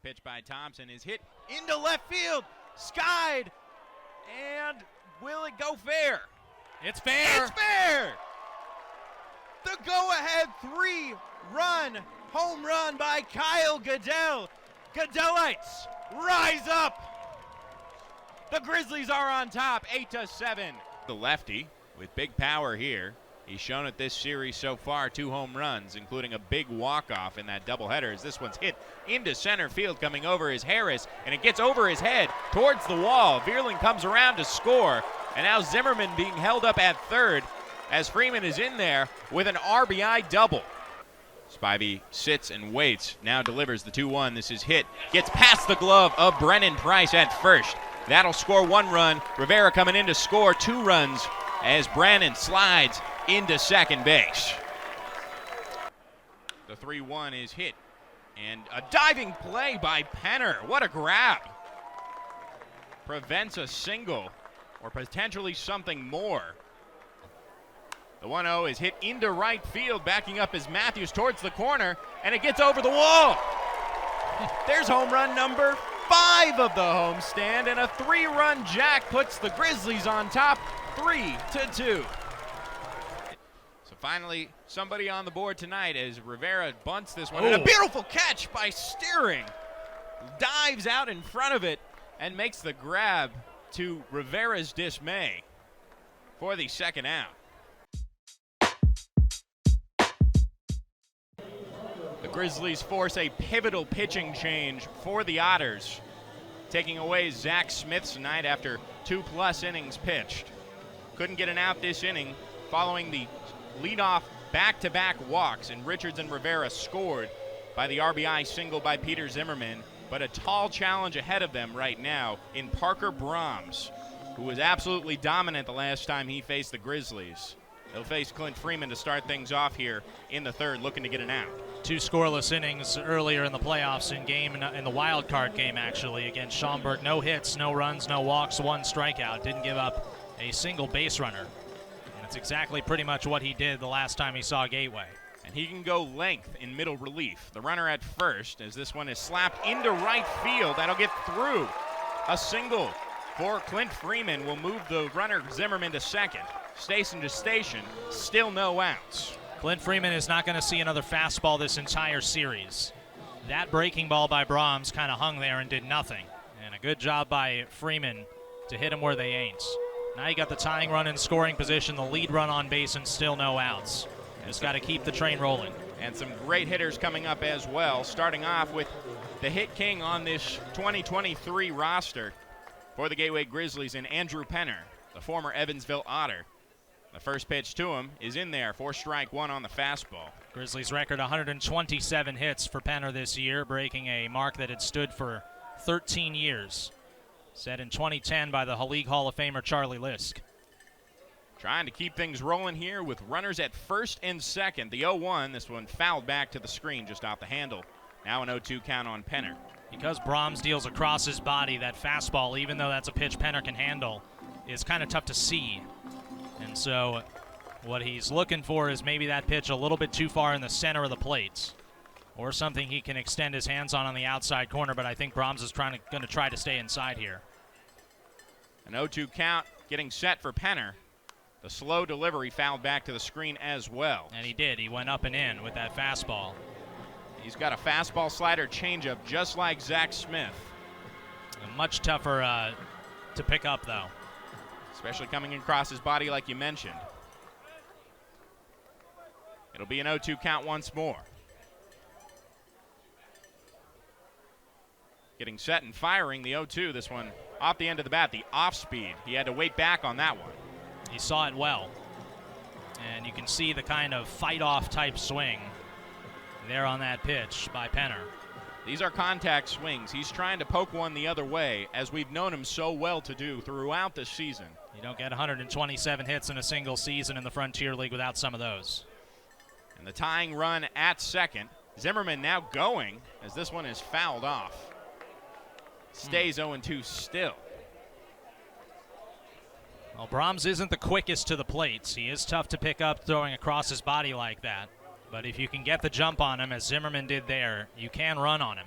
pitch by Thompson is hit into left field, skied, and will it go fair? It's fair. It's fair! The go-ahead 3-run home run by Kyle Goodell. Goodellites rise up. The Grizzlies are on top, 8-7. The lefty with big power here. He's shown it this series so far, 2 home runs, including a big walk-off in that doubleheader as this one's hit into center field coming over is Harris, and it gets over his head towards the wall. Vierling comes around to score, and now Zimmerman being held up at third as Freeman is in there with an RBI double. Spivey sits and waits, now delivers the 2-1. This is hit, gets past the glove of Brennan Price at first. That'll score 1 run. Rivera coming in to score 2 runs as Brannon slides into second base. The 3-1 is hit, and a diving play by Penner. What a grab. Prevents a single, or potentially something more. The 1-0 is hit into right field, backing up as Matthews towards the corner, and it gets over the wall. There's home run number 5 of the homestand, and a 3-run jack puts the Grizzlies on top, 3-2. So finally, somebody on the board tonight as Rivera bunts this one. And a beautiful catch by Steering. Dives out in front of it and makes the grab to Rivera's dismay for the second out. The Grizzlies force a pivotal pitching change for the Otters, taking away Zach Smith tonight after 2+ innings pitched. Couldn't get an out this inning following the leadoff back-to-back walks, and Richards and Rivera scored by the RBI single by Peter Zimmerman, but a tall challenge ahead of them right now in Parker Brahms, who was absolutely dominant the last time he faced the Grizzlies. He'll face Clint Freeman to start things off here in the third, looking to get an out. 2 scoreless innings earlier in the playoffs in the wild card game, actually, against Schaumburg. No hits, no runs, no walks, 1 strikeout. Didn't give up a single base runner. And that's exactly pretty much what he did the last time he saw Gateway. And he can go length in middle relief. The runner at first, as this one is slapped into right field. That'll get through. A single for Clint Freeman will move the runner Zimmerman to second. Station to station, still no outs. Clint Freeman is not going to see another fastball this entire series. That breaking ball by Brahms kind of hung there and did nothing. And a good job by Freeman to hit him where they ain't. Now you got the tying run in scoring position, the lead run on base, and still no outs. Just got to keep the train rolling. And some great hitters coming up as well, starting off with the hit king on this 2023 roster for the Gateway Grizzlies in Andrew Penner, the former Evansville Otter. The first pitch to him is in there for strike 1 on the fastball. Grizzlies record 127 hits for Penner this year, breaking a mark that had stood for 13 years. Set in 2010 by the League Hall of Famer Charlie Lisk. Trying to keep things rolling here with runners at first and second. The 0-1, this one fouled back to the screen just off the handle. Now an 0-2 count on Penner. Because Brahms deals across his body, that fastball, even though that's a pitch Penner can handle, is kind of tough to see. And so what he's looking for is maybe that pitch a little bit too far in the center of the plate, or something he can extend his hands on the outside corner, but I think Brahms is going to try to stay inside here. An 0-2 count getting set for Penner. The slow delivery fouled back to the screen as well. And he did. He went up and in with that fastball. He's got a fastball slider changeup just like Zach Smith. Much tougher to pick up, though. Especially coming across his body like you mentioned. It'll be an 0-2 count once more. Getting set and firing the 0-2. This one off the end of the bat, the off speed. He had to wait back on that one. He saw it well. And you can see the kind of fight-off type swing there on that pitch by Penner. These are contact swings. He's trying to poke one the other way, as we've known him so well to do throughout the season. You don't get 127 hits in a single season in the Frontier League without some of those. And the tying run at second. Zimmerman now going, as this one is fouled off. Stays 0-2 still. Well, Brahms isn't the quickest to the plates. He is tough to pick up throwing across his body like that. But if you can get the jump on him, as Zimmerman did there, you can run on him.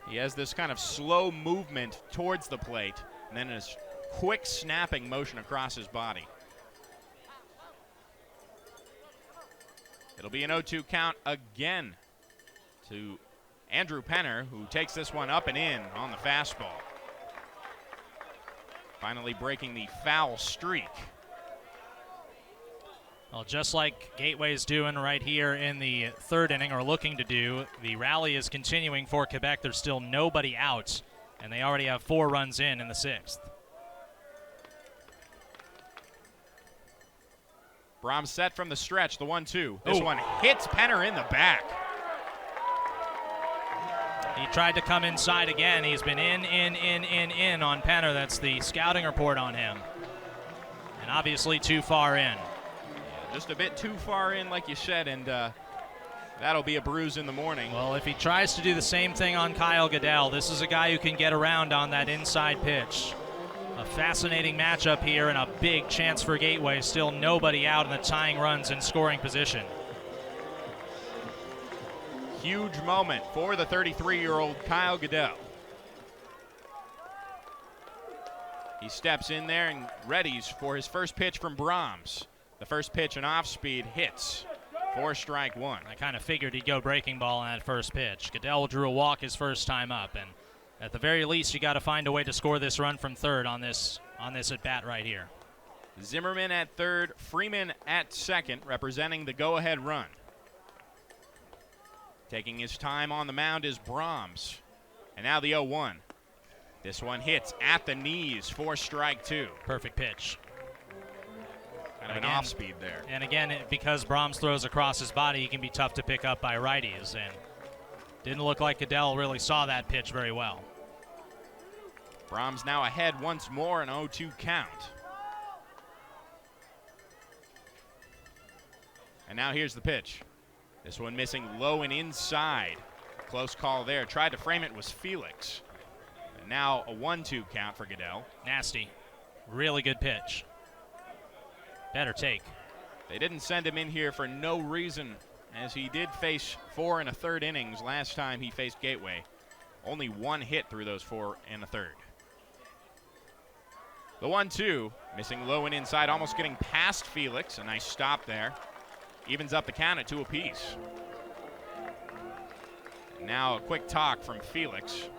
He has this kind of slow movement towards the plate, and then his quick snapping motion across his body. It'll be an 0-2 count again to Andrew Penner, who takes this one up and in on the fastball. Finally breaking the foul streak. Well, just like Gateway's doing right here in the third inning, or looking to do, the rally is continuing for Quebec. There's still nobody out, and they already have 4 runs in the 6th. Brahms set from the stretch, the 1-2. This one hits Penner in the back. He tried to come inside again. He's been in on Penner. That's the scouting report on him. And obviously too far in. Yeah, just a bit too far in, like you said, and that'll be a bruise in the morning. Well, if he tries to do the same thing on Kyle Goodell, this is a guy who can get around on that inside pitch. A fascinating matchup here and a big chance for Gateway. Still nobody out in the tying runs in scoring position. Huge moment for the 33-year-old Kyle Goodell. He steps in there and readies for his first pitch from Brahms. The first pitch, an off-speed, hits for strike 1. I kind of figured he'd go breaking ball on that first pitch. Goodell drew a walk his first time up, and at the very least, you got to find a way to score this run from third on this at-bat right here. Zimmerman at third, Freeman at second, representing the go-ahead run. Taking his time on the mound is Brahms. And now the 0-1. This one hits at the knees for strike 2. Perfect pitch. Kind of an off-speed there. And again, because Brahms throws across his body, he can be tough to pick up by righties. And didn't look like Goodell really saw that pitch very well. Brahms now ahead once more, an 0-2 count. And now here's the pitch. This one missing low and inside. Close call there. Tried to frame it, was Felix. And now a 1-2 count for Goodell. Nasty. Really good pitch. Better take. They didn't send him in here for no reason, as he did face 4 1/3 innings last time he faced Gateway. Only 1 hit through those 4 1/3. The 1-2, missing low and inside, almost getting past Felix. A nice stop there. Evens up the count at 2 apiece. And now a quick talk from Felix,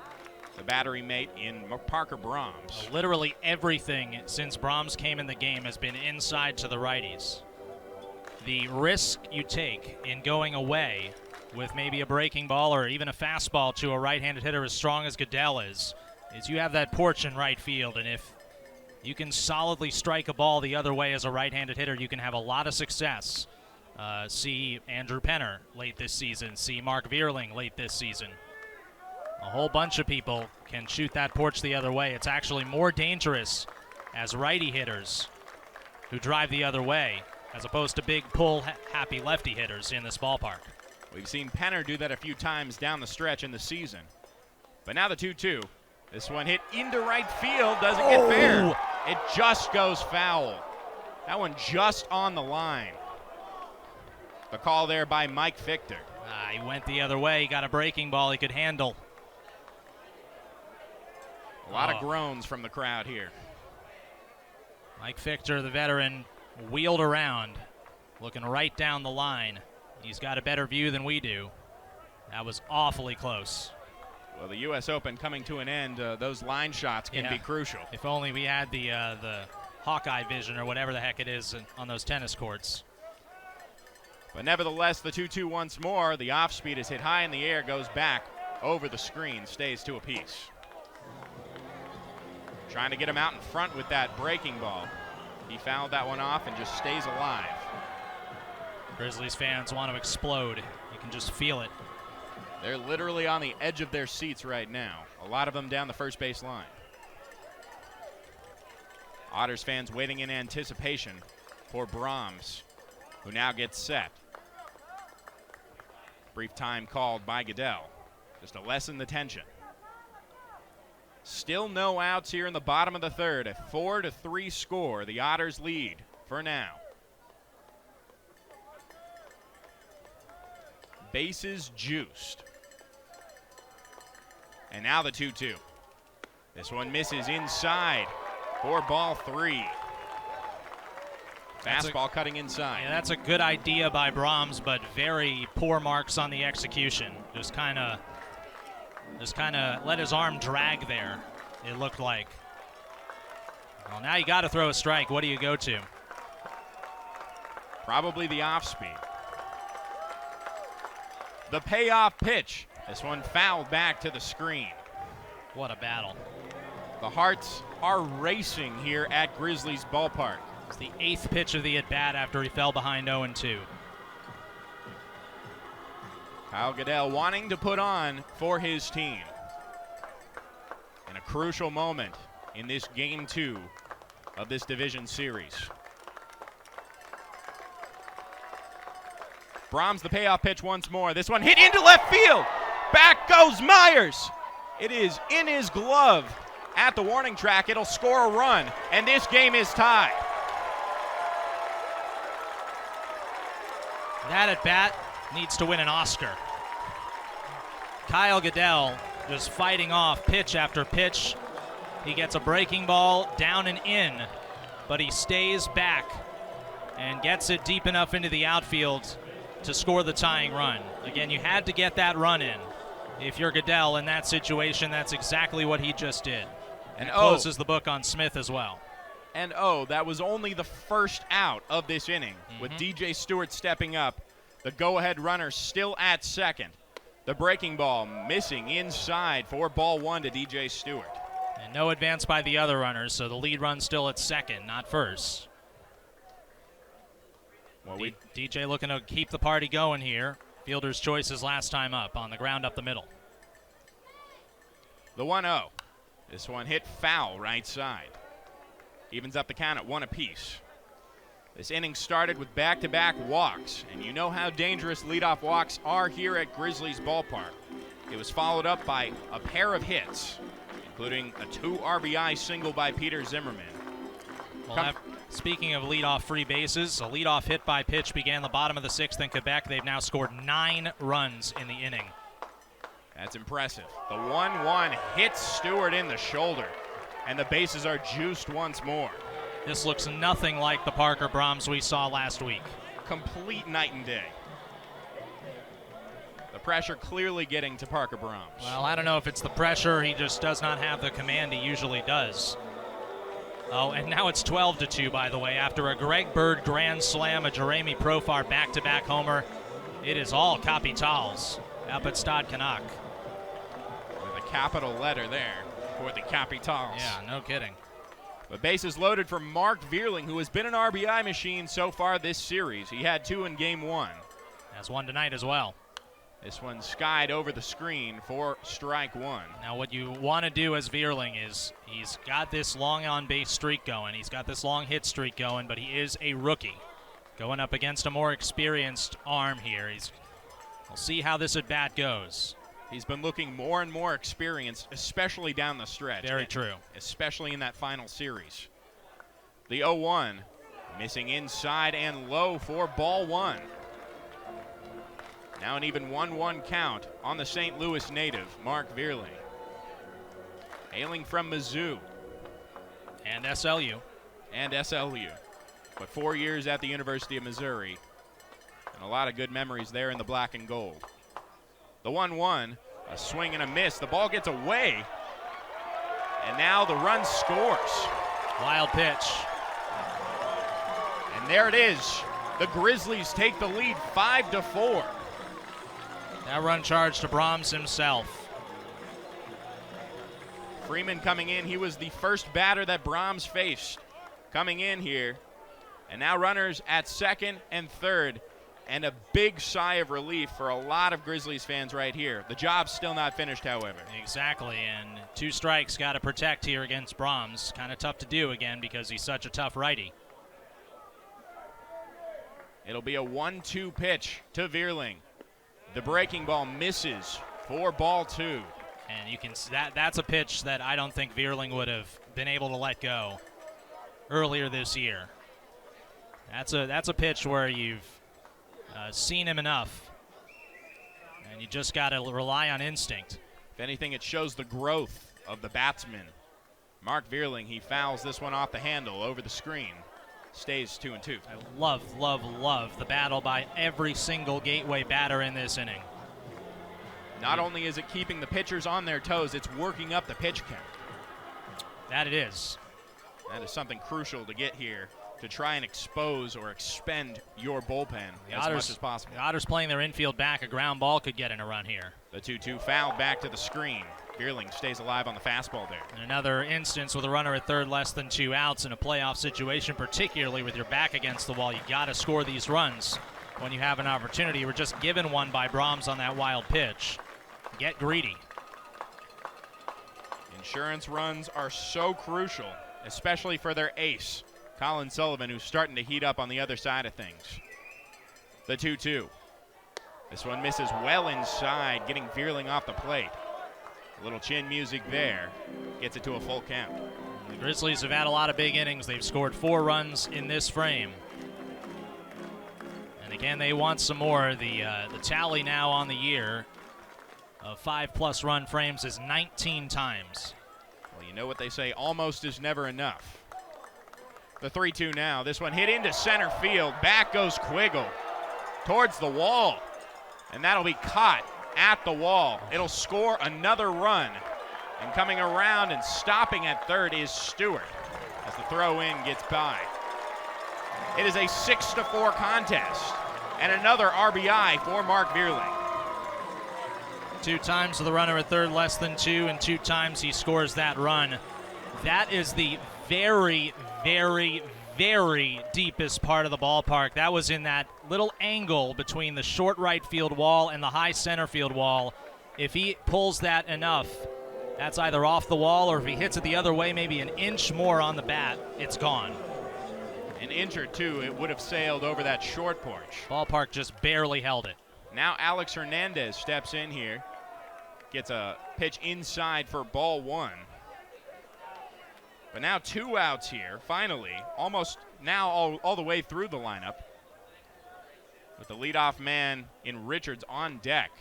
the battery mate in Parker Brahms. Literally everything since Brahms came in the game has been inside to the righties. The risk you take in going away with maybe a breaking ball or even a fastball to a right-handed hitter as strong as Goodell is you have that porch in right field, and if you can solidly strike a ball the other way as a right-handed hitter, you can have a lot of success. See Andrew Penner late this season. See Mark Vierling late this season. A whole bunch of people can shoot that porch the other way. It's actually more dangerous as righty hitters who drive the other way as opposed to big pull-happy lefty hitters in this ballpark. We've seen Penner do that a few times down the stretch in the season. But now the 2-2. This one hit into right field. Doesn't get fair. It just goes foul. That one just on the line. The call there by Mike Fichter. He went the other way. He got a breaking ball he could handle. A lot of groans from the crowd here. Mike Fichter, the veteran, wheeled around, looking right down the line. He's got a better view than we do. That was awfully close. Well, the U.S. Open coming to an end. Those line shots can be crucial. If only we had the Hawkeye vision or whatever the heck it is on those tennis courts. But nevertheless, the 2-2 once more. The off-speed is hit high in the air, goes back over the screen, stays 2 apiece. Trying to get him out in front with that breaking ball. He fouled that one off and just stays alive. Grizzlies fans want to explode. You can just feel it. They're literally on the edge of their seats right now. A lot of them down the first base line. Otters fans waiting in anticipation for Brahms, who now gets set. Brief time called by Goodell, just to lessen the tension. Still no outs here in the bottom of the third. A 4-3 score. The Otters lead for now. Bases juiced. And now the 2-2. This one misses inside for ball 3. Fastball cutting inside. Yeah, that's a good idea by Brahms, but very poor marks on the execution. Just kind of let his arm drag there, it looked like. Well, now you got to throw a strike. What do you go to? Probably the off speed. The payoff pitch. This one fouled back to the screen. What a battle. The hearts are racing here at Grizzlies ballpark. It's the 8th pitch of the at-bat after he fell behind 0-2. Kyle Goodell wanting to put on for his team. In a crucial moment in this game 2 of this division series. Brahms the payoff pitch once more. This one hit into left field. Back goes Myers. It is in his glove at the warning track. It'll score a run, and this game is tied. That at bat needs to win an Oscar. Kyle Goodell just fighting off pitch after pitch. He gets a breaking ball down and in, but he stays back and gets it deep enough into the outfield to score the tying run. Again, you had to get that run in. If you're Goodell in that situation, that's exactly what he just did. And closes the book on Smith as well. And that was only the first out of this inning, with DJ Stewart stepping up. The go-ahead runner still at second. The breaking ball missing inside for ball 1 to DJ Stewart. And no advance by the other runners, so the lead run still at second, not first. Well, DJ looking to keep the party going here. Fielder's choice is last time up on the ground up the middle. The 1-0. This one hit foul right side. Evens up the count at 1 apiece. This inning started with back-to-back walks, and you know how dangerous leadoff walks are here at Grizzlies ballpark. It was followed up by a pair of hits, including a 2 RBI single by Peter Zimmerman. Well, speaking of leadoff free bases, a leadoff hit by pitch began the bottom of the 6th in Quebec. They've now scored 9 runs in the inning. That's impressive. The 1-1 hits Stewart in the shoulder, and the bases are juiced once more. This looks nothing like the Parker Brahms we saw last week. Complete night and day. The pressure clearly getting to Parker Brahms. Well, I don't know if it's the pressure. He just does not have the command he usually does. Oh, and now it's 12-2, by the way. After a Greg Bird grand slam, a Jeremy Profar back-to-back homer, it is all Capitals up at Stade Canuck. With a capital letter there for the Capitals. Yeah, no kidding. The bases loaded for Mark Vierling, who has been an RBI machine so far this series. He had 2 in game 1. Has 1 tonight as well. This one skied over the screen for strike 1. Now what you want to do as Vierling is he's got this long on-base streak going. He's got this long hit streak going, but he is a rookie. Going up against a more experienced arm here. We'll see how this at-bat goes. He's been looking more and more experienced, especially down the stretch. Very true. Especially in that final series. The 0-1 missing inside and low for ball 1. Now an even 1-1 count on the St. Louis native, Mark Vierling. Hailing from Mizzou. And SLU. But 4 years at the University of Missouri. And a lot of good memories there in the black and gold. The 1-1, a swing and a miss. The ball gets away. And now the run scores. Wild pitch. And there it is. The Grizzlies take the lead 5-4. That run charged to Brahms himself. Freeman coming in. He was the first batter that Brahms faced coming in here. And now runners at second and third. And a big sigh of relief for a lot of Grizzlies fans right here. The job's still not finished, however. Exactly, and 2 strikes got to protect here against Brahms. Kind of tough to do again because he's such a tough righty. It'll be a 1-2 pitch to Vierling. The breaking ball misses for ball 2. And you can see that's a pitch that I don't think Vierling would have been able to let go earlier this year. That's a pitch where you've seen him enough, and you just got to rely on instinct. If anything, it shows the growth of the batsman. Mark Vierling, he fouls this one off the handle over the screen. Stays 2-2. I love the battle by every single Gateway batter in this inning. Not only is it keeping the pitchers on their toes, it's working up the pitch count. That it is. That is something crucial to get here, to try and expose or expend your bullpen as much as possible. The Otters playing their infield back. A ground ball could get in a run here. The 2-2 foul back to the screen. Vierling stays alive on the fastball there. In another instance with a runner at third, less than 2 outs in a playoff situation, particularly with your back against the wall, you got to score these runs when you have an opportunity. We're just given one by Brahms on that wild pitch. Get greedy. Insurance runs are so crucial, especially for their ace, Colin Sullivan, who's starting to heat up on the other side of things. The 2-2. This one misses well inside, getting Vierling off the plate. A little chin music there. Gets it to a full count. The Grizzlies have had a lot of big innings. They've scored 4 runs in this frame. And again, they want some more. The tally now on the year of 5+ run frames is 19 times. Well, you know what they say, almost is never enough. The 3-2 now. This one hit into center field. Back goes Quiggle towards the wall. And that'll be caught at the wall. It'll score another run. And coming around and stopping at third is Stewart as the throw-in gets by. It is a 6-4 contest. And another RBI for Mark Vierling. 2 times to the runner at third, less than 2, and 2 times he scores that run. That is the very, very, very deepest part of the ballpark. That was in that little angle between the short right field wall and the high center field wall. If he pulls that enough, that's either off the wall, or if he hits it the other way, maybe an inch more on the bat, it's gone. An inch or two, it would have sailed over that short porch. Ballpark just barely held it. Now Alex Hernandez steps in here, gets a pitch inside for ball 1. But now 2 outs here, finally, almost now all the way through the lineup. With the leadoff man in Richards on deck.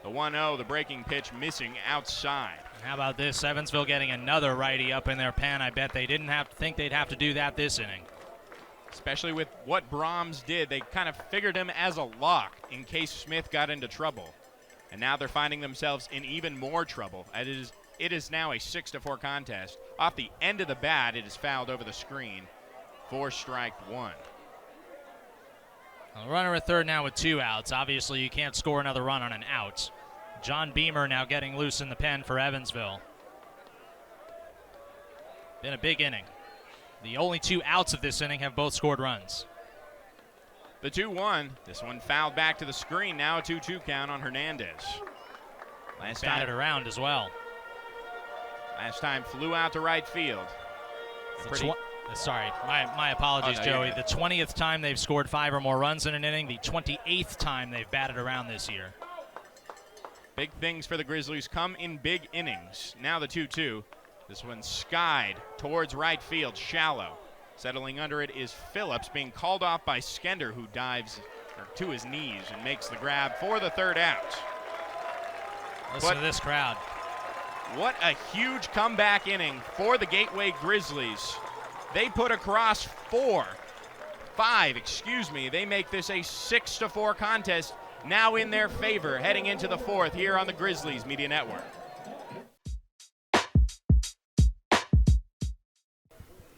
The 1-0, the breaking pitch missing outside. How about this? Evansville getting another righty up in their pen. I bet they didn't have to think they'd have to do that this inning. Especially with what Brahms did, they kind of figured him as a lock in case Smith got into trouble. And now they're finding themselves in even more trouble. It is now a 6-4 contest. Off the end of the bat, it is fouled over the screen for strike 1. A runner at third now with 2 outs. Obviously, you can't score another run on an out. John Beamer now getting loose in the pen for Evansville. Been a big inning. The only 2 outs of this inning have both scored runs. The 2-1. This one fouled back to the screen. Now a 2-2 count on Hernandez. Batted around as well. Last time flew out to right field. Sorry, my apologies, Joey. The 20th time they've scored 5 or more runs in an inning. The 28th time they've batted around this year. Big things for the Grizzlies come in big innings. Now the 2-2. This one skied towards right field, shallow. Settling under it is Phillips, being called off by Skender, who dives to his knees and makes the grab for the 3rd out. Listen to this crowd. What a huge comeback inning for the Gateway Grizzlies. They put across 5, They make this a 6-4 contest, now in their favor, heading into the 4th here on the Grizzlies Media Network.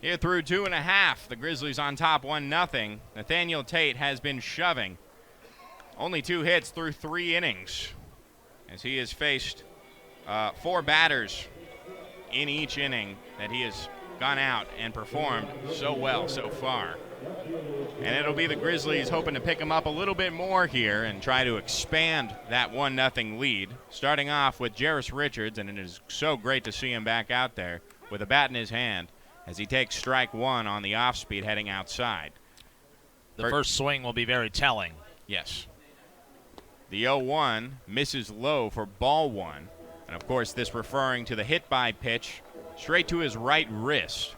Here through 2.5, the Grizzlies on top 1-0. Nathaniel Tate has been shoving. Only 2 hits through 3 innings, as he has faced 4 batters in each inning that he has gone out and performed so well so far. And it'll be the Grizzlies hoping to pick him up a little bit more here and try to expand that 1-0 lead. Starting off with Jarris Richards, and it is so great to see him back out there with a bat in his hand as he takes strike 1 on the off-speed heading outside. The first swing will be very telling. Yes. The 0-1 misses low for ball 1. And, of course, this referring to the hit-by pitch straight to his right wrist,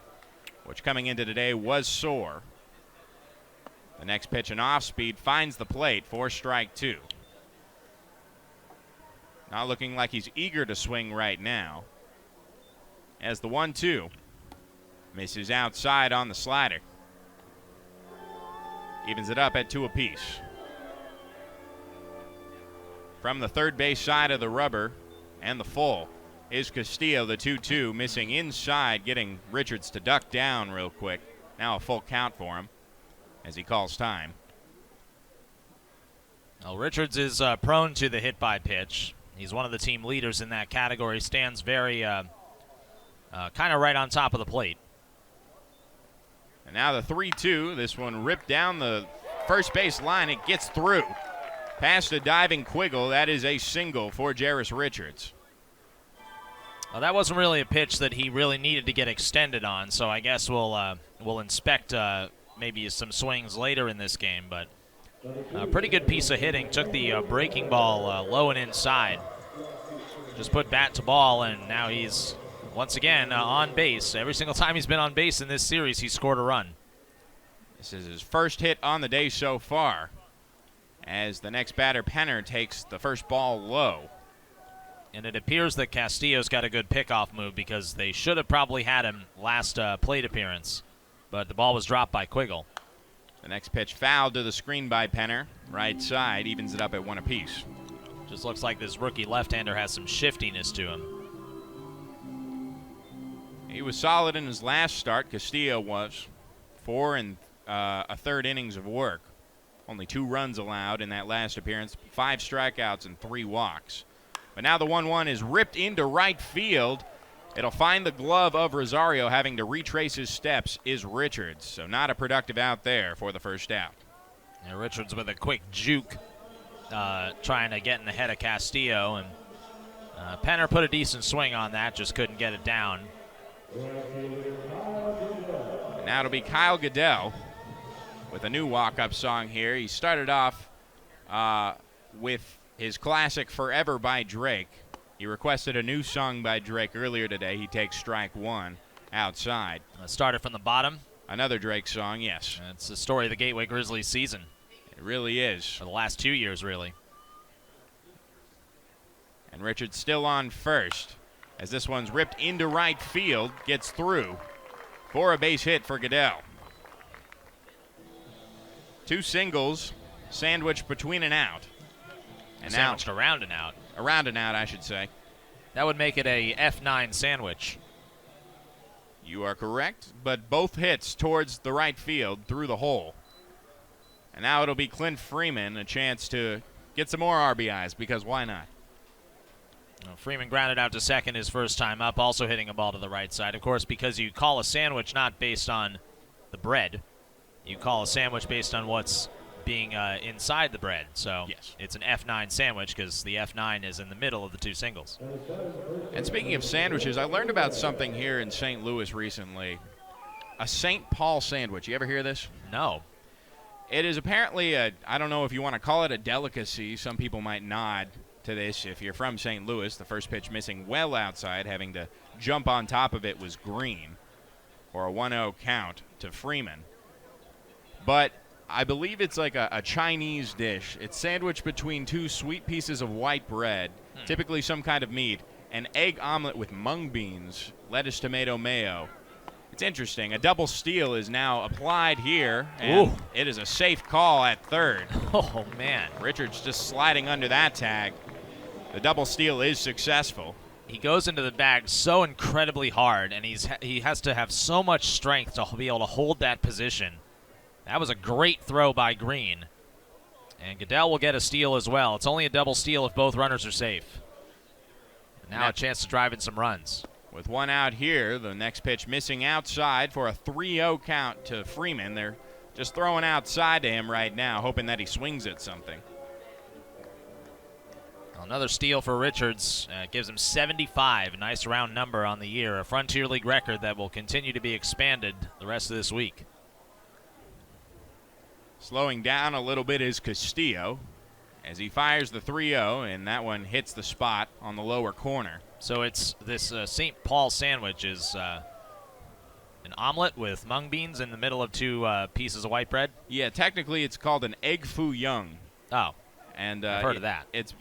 which coming into today was sore. The next pitch, an off-speed, finds the plate for strike 2. Not looking like he's eager to swing right now. As the 1-2 misses outside on the slider. Evens it up at 2 apiece. From the third base side of the rubber and the full is Castillo, the 2-2, missing inside, getting Richards to duck down real quick. Now a full count for him as he calls time. Well, Richards is prone to the hit by pitch. He's one of the team leaders in that category. Stands very kind of right on top of the plate. And now the 3-2. This one ripped down the first base line. It gets through. Past a diving Quiggle. That is a single for Jairus Richards. Well, that wasn't really a pitch that he really needed to get extended on, so I guess we'll inspect maybe some swings later in this game. But a pretty good piece of hitting. Took the breaking ball low and inside. Just put bat to ball, and now he's once again on base. Every single time he's been on base in this series, he's scored a run. This is his first hit on the day so far, as the next batter, Penner, takes the first ball low. And it appears that Castillo's got a good pickoff move because they should have probably had him last plate appearance, but the ball was dropped by Quiggle. The next pitch fouled to the screen by Penner. Right side, evens it up at 1 apiece. Just looks like this rookie left-hander has some shiftiness to him. He was solid in his last start. Castillo was. 4 1/3 innings of work. Only 2 runs allowed in that last appearance. 5 strikeouts and 3 walks. But now the 1-1 is ripped into right field. It'll find the glove of Rosario. Having to retrace his steps is Richards. So not a productive out there for the first out. Yeah, Richards with a quick juke trying to get in the head of Castillo. And Penner put a decent swing on that, just couldn't get it down. And now it'll be Kyle Goodell with a new walk-up song here. He started off with his classic Forever by Drake. He requested a new song by Drake earlier today. He takes strike 1 outside. Started from the bottom. Another Drake song, yes. It's the story of the Gateway Grizzlies season. It really is. For the last 2 years, really. And Richards still on first as this one's ripped into right field, gets through for a base hit for Goodell. 2 singles sandwiched between an out. And sandwiched around and out. Around and out, I should say. That would make it a F9 sandwich. You are correct, but both hits towards the right field through the hole. And now it'll be Clint Freeman, a chance to get some more RBIs, because why not? Well, Freeman grounded out to second his first time up, also hitting a ball to the right side. Of course, because you call a sandwich not based on the bread. You call a sandwich based on what's being inside the bread. So yes, it's an F9 sandwich because the F9 is in the middle of the 2 singles. And speaking of sandwiches, I learned about something here in St. Louis recently. A St. Paul sandwich. You ever hear this? No. It is apparently I don't know if you want to call it a delicacy. Some people might nod to this. If you're from St. Louis, the first pitch missing well outside, having to jump on top of it was Green for a 1-0 count to Freeman. But I believe it's like a Chinese dish. It's sandwiched between 2 sweet pieces of white bread, typically some kind of meat, an egg omelet with mung beans, lettuce, tomato, mayo. It's interesting. A double steal is now applied here, and it is a safe call at third. Oh, man. Richards just sliding under that tag. The double steal is successful. He goes into the bag so incredibly hard, and he has to have so much strength to be able to hold that position. That was a great throw by Green. And Goodell will get a steal as well. It's only a double steal if both runners are safe. Now a chance to drive in some runs. With 1 out here, the next pitch missing outside for a 3-0 count to Freeman. They're just throwing outside to him right now, hoping that he swings at something. Another steal for Richards. Gives him 75, a nice round number on the year. A Frontier League record that will continue to be expanded the rest of this week. Slowing down a little bit is Castillo as he fires the 3-0, and that one hits the spot on the lower corner. So it's this St. Paul sandwich is an omelet with mung beans in the middle of 2 pieces of white bread? Yeah, technically it's called an egg foo young. Oh, and I've heard of that. It's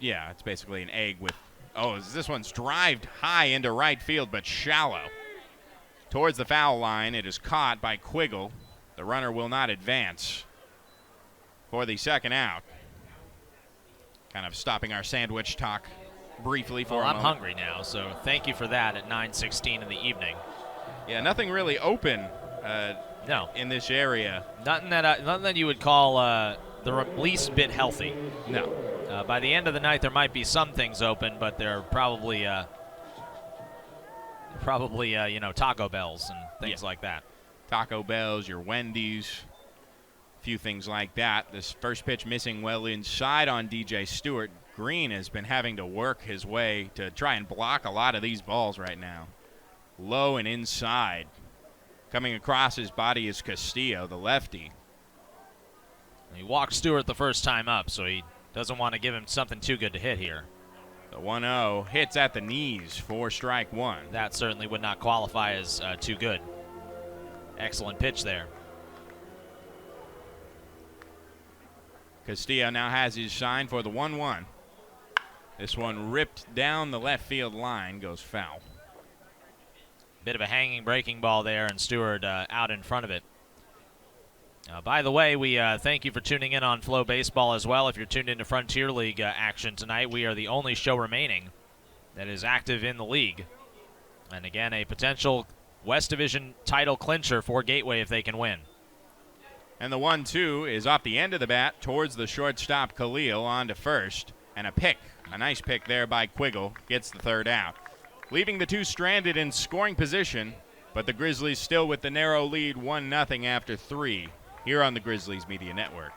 basically an egg with Oh, this one's drived high into right field, but shallow. Towards the foul line, it is caught by Quiggle. The runner will not advance for the second out. Kind of stopping our sandwich talk briefly for a moment. I'm hungry now, so thank you for that at 9:16 in the evening. Yeah, nothing really open No. in this area. Nothing that you would call the least bit healthy. No. By the end of the night, there might be some things open, but they're probably Taco Bells and things like that. Taco Bells, your Wendy's, a few things like that. This first pitch missing well inside on DJ Stewart. Green has been having to work his way to try and block a lot of these balls right now. Low and inside. Coming across his body is Castillo, the lefty. He walked Stewart the first time up, so he doesn't want to give him something too good to hit here. The 1-0 hits at the knees for strike one. That certainly would not qualify as too good. Excellent pitch there. Castillo now has his sign for the 1-1. This one ripped down the left field line, goes foul. Bit of a hanging breaking ball there, and Stewart out in front of it. By the way, we thank you for tuning in on Flow Baseball as well. If you're tuned into Frontier League action tonight, we are the only show remaining that is active in the league. And again, a potential West Division title clincher for Gateway if they can win. And the 1-2 is off the end of the bat towards the shortstop Khalil on to first. And a pick, a nice pick there by Quiggle, gets the third out. Leaving the two stranded in scoring position, but the Grizzlies still with the narrow lead 1-0 after 3 here on the Grizzlies Media Network.